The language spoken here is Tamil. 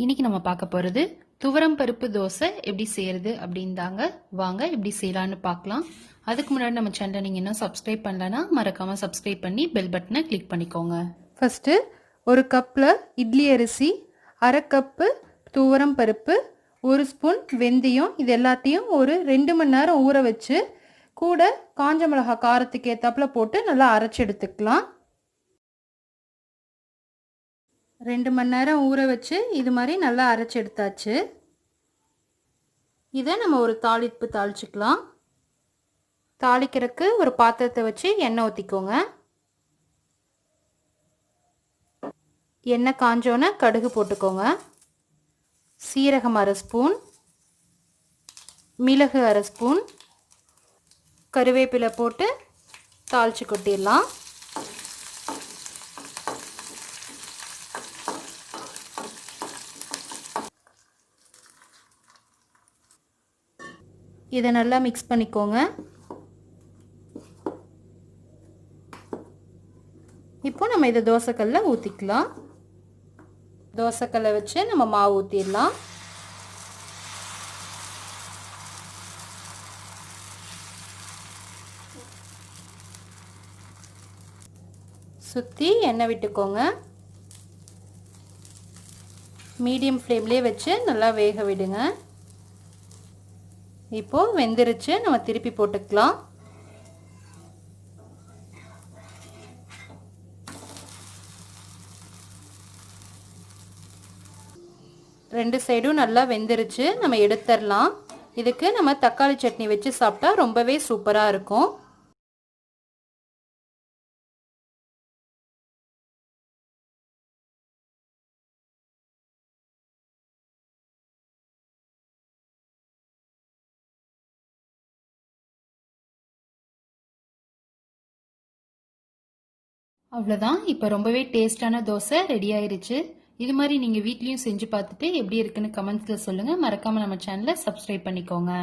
இன்னைக்கு நம்ம பார்க்க போறது துவரம் பருப்பு தோசை எப்படி செய்யறது அப்படின்தாங்க. வாங்க எப்படி செய்யலாம்னு பார்க்கலாம். அதுக்கு முன்னாடி நம்ம சேனலை நீங்க இன்னும் சப்ஸ்கிரைப் பண்ணலனா மறக்காம சப்ஸ்கிரைப் பண்ணி பெல் பட்டனை கிளிக் பண்ணிக்கோங்க. ஃபர்ஸ்ட் ஒரு கப்ல இட்லி அரிசி, அரை கப்பு துவரம் பருப்பு, ஒரு ஸ்பூன் வெந்தயம், இது எல்லாத்தையும் ஒரு 2 மணி நேரம் ஊற வச்சு கூட காஞ்ச மிளகாய் காரத்துக்கு ஏத்தாப்புல போட்டு நல்லா அரைச்சி எடுத்துக்கலாம். 2 மணி நேரம் ஊற வச்சு இது மாதிரி நல்லா அரைச்சி எடுத்தாச்சு. இதை நம்ம ஒரு தாளிப்பு தாளிச்சுக்கலாம். தாளிக்கிறதுக்கு ஒரு பாத்திரத்தை வச்சு எண்ணெய் ஊற்றிக்கோங்க. எண்ணெய் காஞ்சோன்னே கடுகு போட்டுக்கோங்க. சீரகம் அரை ஸ்பூன், மிளகு அரை ஸ்பூன், கருவேப்பிலை போட்டு தாளிச்சு கொட்டிடலாம். இதை நல்லா மிக்ஸ் பண்ணிக்கோங்க. இப்போ நம்ம இதை தோசைக்கல்ல ஊற்றிக்கலாம். தோசைக்கல்லை வச்சு நம்ம மாவு ஊற்றிடலாம். சுற்றி எண்ணெய் விட்டுக்கோங்க. மீடியம் ஃப்ளேம்லேயே வச்சு நல்லா வேக விடுங்க. இப்போ வெந்துருச்சு, நம்ம திருப்பி போட்டுக்கலாம். ரெண்டு சைடும் நல்லா வெந்துருச்சு, நம்ம எடுத்துடலாம். இதுக்கு நம்ம தக்காளி சட்னி வச்சு சாப்பிட்டா ரொம்பவே சூப்பராக இருக்கும். அவ்வளோதான். இப்போ ரொம்பவே டேஸ்டான தோசை ரெடி ஆயிருச்சு. இது மாதிரி நீங்கள் வீட்லேயும் செஞ்சு பார்த்துட்டு எப்படி இருக்குன்னு கமெண்ட்ஸில் சொல்லுங்கள். மறக்காமல் நம்ம சேனலை சப்ஸ்கிரைப் பண்ணிக்கோங்க.